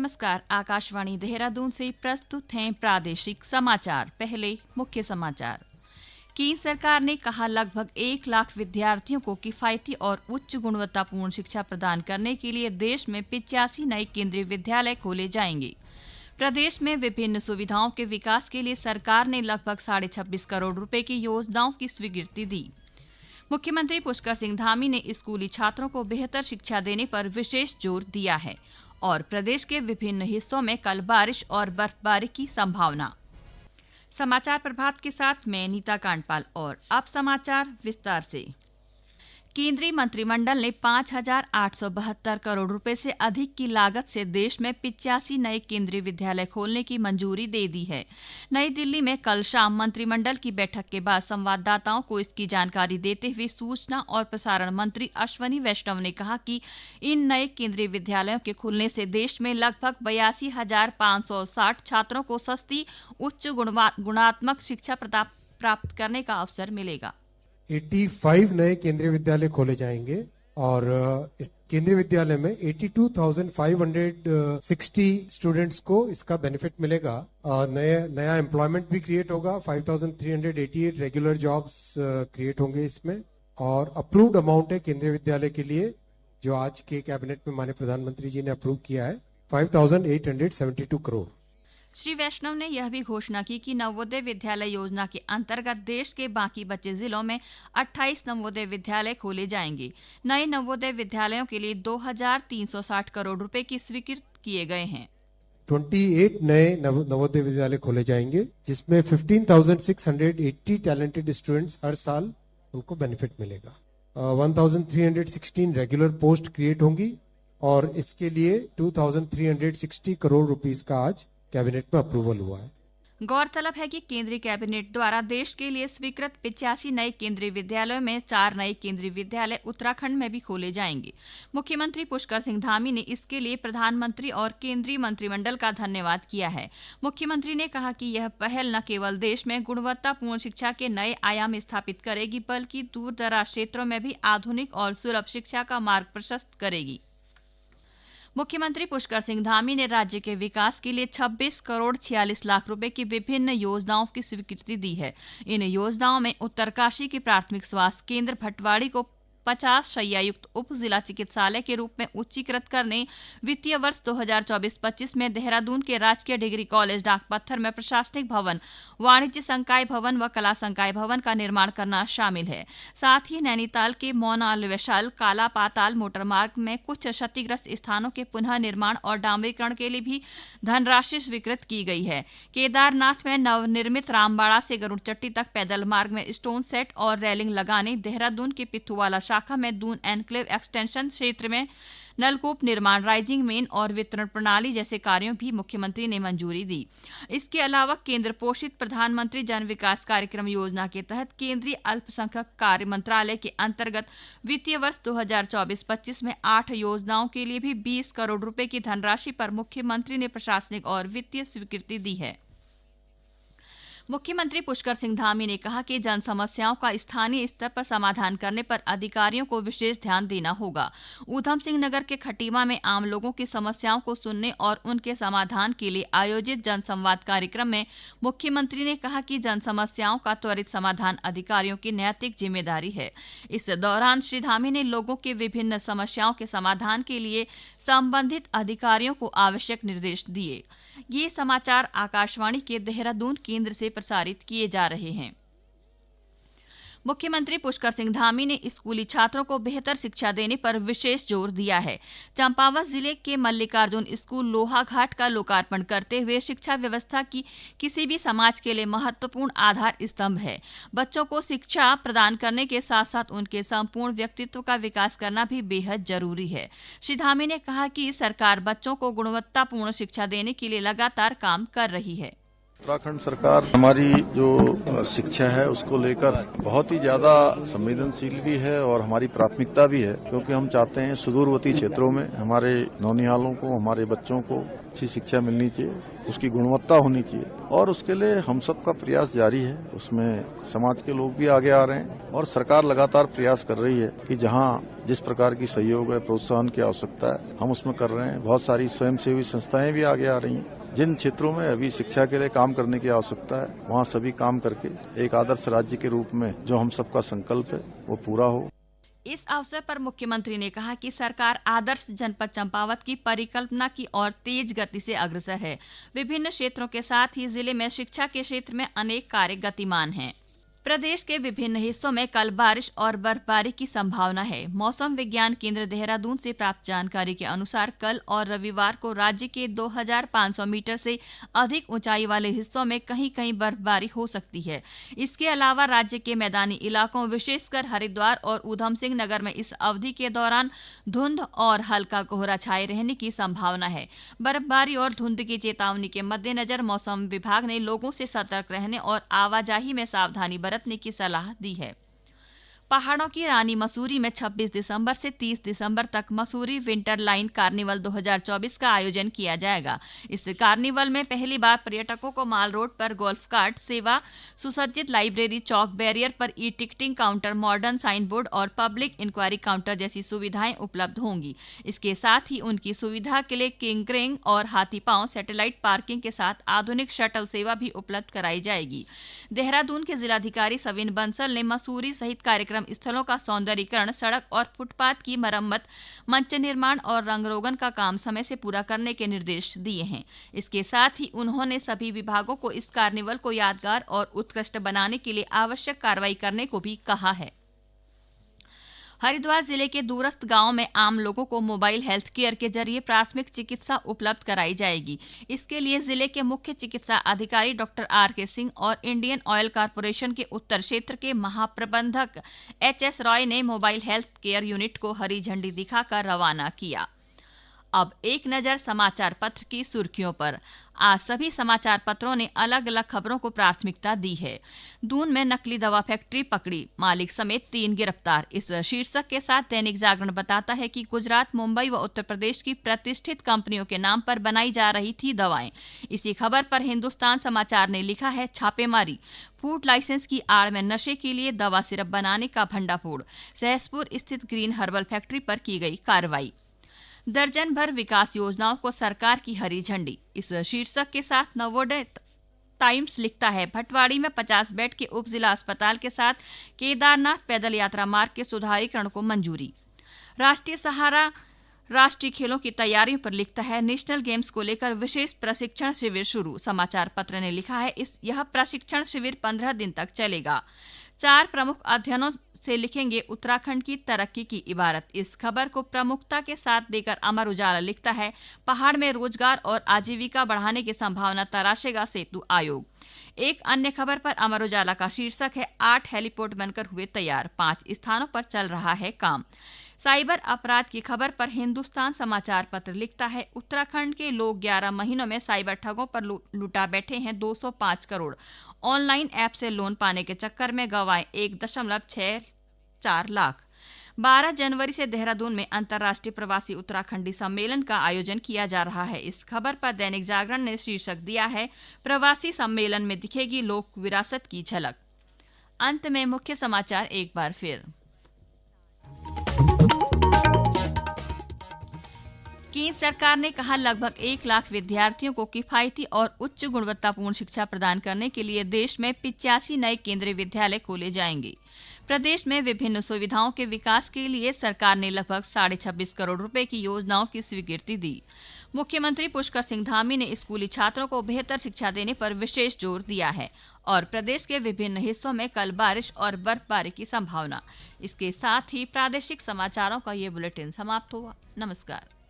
नमस्कार। आकाशवाणी देहरादून से प्रस्तुत हैं प्रादेशिक समाचार। पहले मुख्य समाचार। केंद्र सरकार ने कहा लगभग 1 लाख विद्यार्थियों को किफायती और उच्च गुणवत्तापूर्ण शिक्षा प्रदान करने के लिए देश में 85 नए केंद्रीय विद्यालय खोले जाएंगे। प्रदेश में विभिन्न सुविधाओं के विकास के लिए सरकार ने लगभग 26.5 करोड़ रुपए की योजनाओं की स्वीकृति दी। मुख्यमंत्री पुष्कर सिंह धामी ने स्कूली छात्रों को बेहतर शिक्षा देने पर विशेष जोर दिया है और प्रदेश के विभिन्न हिस्सों में कल बारिश और बर्फबारी की संभावना। समाचार प्रभात के साथ मैं नीता कांडपाल और अब समाचार विस्तार से। केंद्रीय मंत्रिमंडल ने 5,872 करोड़ रुपए से अधिक की लागत से देश में 85 नए केंद्रीय विद्यालय खोलने की मंजूरी दे दी है। नई दिल्ली में कल शाम मंत्रिमंडल की बैठक के बाद संवाददाताओं को इसकी जानकारी देते हुए सूचना और प्रसारण मंत्री अश्विनी वैष्णव ने कहा कि इन नए केंद्रीय विद्यालयों के खुलने से देश में लगभग 82,560 छात्रों को सस्ती उच्च गुणात्मक शिक्षा प्राप्त करने का अवसर मिलेगा। 85 नए केंद्रीय विद्यालय खोले जाएंगे और इस केंद्रीय विद्यालय में 82,560 स्टूडेंट्स को इसका बेनिफिट मिलेगा। नया एम्प्लॉयमेंट भी क्रिएट होगा। 5,388 रेगुलर जॉब्स क्रिएट होंगे इसमें और अप्रूव्ड अमाउंट है केंद्रीय विद्यालय के लिए जो आज के कैबिनेट में माननीय प्रधानमंत्री जी ने अप्रूव किया है 5,872 करोड़। श्री वैष्णव ने यह भी घोषणा की कि नवोदय विद्यालय योजना के अंतर्गत देश के बाकी बचे जिलों में 28 नवोदय विद्यालय खोले जाएंगे। नए नवोदय विद्यालयों के लिए 2,360 करोड़ रुपए की स्वीकृत किए गए हैं। 28 नए नवोदय विद्यालय खोले जाएंगे जिसमें 15,680 टैलेंटेड स्टूडेंट्स हर साल उनको बेनिफिट मिलेगा। 1,316 रेगुलर पोस्ट क्रिएट होंगी और इसके लिए 2,360 करोड़ रुपीस का आज कैबिनेट में अप्रूवल हुआ है। गौरतलब है कि केंद्रीय कैबिनेट द्वारा देश के लिए स्वीकृत 85 नए केंद्रीय विद्यालयों में 4 नए केंद्रीय विद्यालय उत्तराखंड में भी खोले जाएंगे। मुख्यमंत्री पुष्कर सिंह धामी ने इसके लिए प्रधानमंत्री और केंद्रीय मंत्रिमंडल का धन्यवाद किया है। मुख्यमंत्री ने कहा कि यह पहल न केवल देश में गुणवत्तापूर्ण शिक्षा के नए आयाम स्थापित करेगी बल्कि दूर दराज क्षेत्रों में भी आधुनिक और सुलभ शिक्षा का मार्ग प्रशस्त करेगी। मुख्यमंत्री पुष्कर सिंह धामी ने राज्य के विकास के लिए 26 करोड़ 46 लाख रुपए की विभिन्न योजनाओं की स्वीकृति दी है। इन योजनाओं में उत्तरकाशी के प्राथमिक स्वास्थ्य केंद्र भटवाड़ी को 50 शैय्यायुक्त उप जिला चिकित्सालय के रूप में उच्चीकृत करने, वित्तीय वर्ष 2024-25 में देहरादून के राजकीय डिग्री कॉलेज डाकपत्थर में प्रशासनिक भवन, वाणिज्य संकाय भवन व कला संकाय भवन का निर्माण करना शामिल है। साथ ही नैनीताल के मौनाल विशाल काला पाताल मोटर मार्ग में कुछ क्षतिग्रस्त स्थानों के पुनः निर्माण और डामरीकरण के लिए भी धनराशि स्वीकृत की गई है। केदारनाथ में नवनिर्मित रामबाड़ा से गरुड़चट्टी तक पैदल मार्ग में स्टोन सेट और रेलिंग लगाने, देहरादून के पिथुवाला शाखा में दून एनक्लेव एक्सटेंशन क्षेत्र में नलकूप निर्माण, राइजिंग मेन और वितरण प्रणाली जैसे कार्यों भी मुख्यमंत्री ने मंजूरी दी। इसके अलावा केंद्र पोषित प्रधानमंत्री जन विकास कार्यक्रम योजना के तहत केंद्रीय अल्पसंख्यक कार्य मंत्रालय के अंतर्गत वित्तीय वर्ष 2024-25 में 8 योजनाओं के लिए भी 20 करोड़ रुपए की धनराशि पर मुख्यमंत्री ने प्रशासनिक और वित्तीय स्वीकृति दी है। मुख्यमंत्री पुष्कर सिंह धामी ने कहा कि जन समस्याओं का स्थानीय स्तर पर समाधान करने पर अधिकारियों को विशेष ध्यान देना होगा। ऊधम सिंह नगर के खटीमा में आम लोगों की समस्याओं को सुनने और उनके समाधान के लिए आयोजित जन संवाद कार्यक्रम में मुख्यमंत्री ने कहा कि जन समस्याओं का त्वरित समाधान अधिकारियों की नैतिक जिम्मेदारी है। इस दौरान श्री धामी ने लोगों के विभिन्न समस्याओं के समाधान के लिए संबंधित अधिकारियों को आवश्यक निर्देश दिए। ये समाचार आकाशवाणी के देहरादून केंद्र से प्रसारित किए जा रहे हैं। मुख्यमंत्री पुष्कर सिंह धामी ने स्कूली छात्रों को बेहतर शिक्षा देने पर विशेष जोर दिया है। चंपावत जिले के मल्लिकार्जुन स्कूल लोहाघाट का लोकार्पण करते हुए शिक्षा व्यवस्था की किसी भी समाज के लिए महत्वपूर्ण आधार स्तंभ है। बच्चों को शिक्षा प्रदान करने के साथ साथ उनके संपूर्ण व्यक्तित्व का विकास करना भी बेहद जरूरी है। श्री धामी ने कहा कि सरकार बच्चों को गुणवत्तापूर्ण शिक्षा देने के लिए लगातार काम कर रही है। उत्तराखंड सरकार हमारी जो शिक्षा है उसको लेकर बहुत ही ज्यादा संवेदनशील भी है और हमारी प्राथमिकता भी है, क्योंकि हम चाहते हैं सुदूरवर्ती क्षेत्रों में हमारे नौनिहालों को, हमारे बच्चों को अच्छी शिक्षा मिलनी चाहिए, उसकी गुणवत्ता होनी चाहिए और उसके लिए हम सबका प्रयास जारी है। उसमें समाज के लोग भी आगे आ रहे हैं और सरकार लगातार प्रयास कर रही है कि जहां जिस प्रकार की सहयोग है, प्रोत्साहन की आवश्यकता है, हम उसमें कर रहे हैं। बहुत सारी स्वयंसेवी संस्थाएं भी आगे आ रही हैं। जिन क्षेत्रों में अभी शिक्षा के लिए काम करने की आवश्यकता है, वहां सभी काम करके एक आदर्श राज्य के रूप में जो हम सबका संकल्प है वो पूरा हो। इस अवसर पर मुख्यमंत्री ने कहा कि सरकार आदर्श जनपद चंपावत की परिकल्पना की ओर तेज गति से अग्रसर है। विभिन्न क्षेत्रों के साथ ही जिले में शिक्षा के क्षेत्र में अनेक कार्य गतिमान हैं। प्रदेश के विभिन्न हिस्सों में कल बारिश और बर्फबारी की संभावना है। मौसम विज्ञान केंद्र देहरादून से प्राप्त जानकारी के अनुसार कल और रविवार को राज्य के 2500 मीटर से अधिक ऊंचाई वाले हिस्सों में कहीं कहीं बर्फबारी हो सकती है। इसके अलावा राज्य के मैदानी इलाकों विशेषकर हरिद्वार और ऊधम सिंह नगर में इस अवधि के दौरान धुंध और हल्का कोहरा छाए रहने की संभावना है। बर्फबारी और धुंध की चेतावनी के मद्देनजर मौसम विभाग ने लोगों से सतर्क रहने और आवाजाही में सावधानी बरतने की सलाह दी है। पहाड़ों की रानी मसूरी में 26 दिसंबर से 30 दिसंबर तक मसूरी विंटर लाइन कार्निवल 2024 का आयोजन किया जाएगा। इस कार्निवल में पहली बार पर्यटकों को माल रोड पर गोल्फ कार्ट सेवा, सुसज्जित लाइब्रेरी, चौक बैरियर पर e ticketing counter, modern sign board और पब्लिक इंक्वायरी काउंटर जैसी सुविधाएं उपलब्ध होंगी। इसके साथ ही उनकी सुविधा के लिए किंगक्रेंग और हाथी पांव सैटेलाइट पार्किंग के साथ आधुनिक शटल सेवा भी उपलब्ध कराई जाएगी। देहरादून के जिलाधिकारी सविन बंसल ने मसूरी सहित कार्यक्रम स्थलों का सौंदर्यीकरण, सड़क और फुटपाथ की मरम्मत, मंच निर्माण और रंगरोगन का काम समय से पूरा करने के निर्देश दिए हैं। इसके साथ ही उन्होंने सभी विभागों को इस कार्निवल को यादगार और उत्कृष्ट बनाने के लिए आवश्यक कार्रवाई करने को भी कहा है। हरिद्वार जिले के दूरस्थ गांवों में आम लोगों को मोबाइल हेल्थ केयर के जरिए प्राथमिक चिकित्सा उपलब्ध कराई जाएगी। इसके लिए जिले के मुख्य चिकित्सा अधिकारी डॉक्टर आर.के. सिंह और इंडियन ऑयल कॉरपोरेशन के उत्तर क्षेत्र के महाप्रबंधक एच.एस. रॉय ने मोबाइल हेल्थ केयर यूनिट को हरी झंडी दिखाकर रवाना किया। अब एक नजर समाचार पत्र की सुर्खियों पर। आज सभी समाचार पत्रों ने अलग अलग खबरों को प्राथमिकता दी है। दून में नकली दवा फैक्ट्री पकड़ी, मालिक समेत 3 गिरफ्तार। इस शीर्षक के साथ दैनिक जागरण बताता है कि गुजरात, मुंबई व उत्तर प्रदेश की प्रतिष्ठित कंपनियों के नाम पर बनाई जा रही थी दवाएं। इसी खबर पर हिंदुस्तान समाचार ने लिखा है छापेमारी, फूड लाइसेंस की आड़ में नशे के लिए दवा सिरप बनाने का भंडाफोड़। सहसपुर स्थित ग्रीन हर्बल फैक्ट्री पर की गई कार्रवाई। दर्जन भर विकास योजनाओं को सरकार की हरी झंडी। इस शीर्षक के साथ नवोदय टाइम्स लिखता है भटवाड़ी में 50 बेड के उप जिला अस्पताल के साथ केदारनाथ पैदल यात्रा मार्ग के सुधारीकरण को मंजूरी। राष्ट्रीय सहारा राष्ट्रीय खेलों की तैयारियों पर लिखता है नेशनल गेम्स को लेकर विशेष प्रशिक्षण शिविर शुरू। समाचार पत्र ने लिखा है यह प्रशिक्षण शिविर 15 दिन तक चलेगा। 4 प्रमुख अध्ययनों से लिखेंगे उत्तराखंड की तरक्की की इबारत। इस खबर को प्रमुखता के साथ देकर अमर उजाला लिखता है पहाड़ में रोजगार और आजीविका बढ़ाने की संभावना तराशेगा सेतु आयोग। एक अन्य खबर पर अमर उजाला का शीर्षक है 8 हेलीपोर्ट बनकर हुए तैयार, 5 स्थानों पर चल रहा है काम। साइबर अपराध की खबर पर हिंदुस्तान समाचार पत्र लिखता है उत्तराखंड के लोग 11 महीनों में साइबर ठगों पर लुटा बैठे हैं 205 करोड़। ऑनलाइन ऐप से लोन पाने के चक्कर में गंवाए 1.64 लाख। 12 जनवरी से देहरादून में अंतर्राष्ट्रीय प्रवासी उत्तराखंडी सम्मेलन का आयोजन किया जा रहा है। इस खबर पर दैनिक जागरण ने शीर्षक दिया है प्रवासी सम्मेलन में दिखेगी लोक विरासत की झलक। अंत में मुख्य समाचार एक बार फिर। केंद्र सरकार ने कहा लगभग 1 लाख विद्यार्थियों को किफायती और उच्च गुणवत्तापूर्ण शिक्षा प्रदान करने के लिए देश में 85 नए केंद्रीय विद्यालय खोले जाएंगे। प्रदेश में विभिन्न सुविधाओं के विकास के लिए सरकार ने लगभग 26.5 करोड़ रुपए की योजनाओं की स्वीकृति दी। मुख्यमंत्री पुष्कर सिंह धामी ने स्कूली छात्रों को बेहतर शिक्षा देने पर विशेष जोर दिया है। और प्रदेश के विभिन्न हिस्सों में कल बारिश और बर्फबारी की संभावना। इसके साथ ही प्रादेशिक समाचारों का ये बुलेटिन समाप्त हुआ। नमस्कार।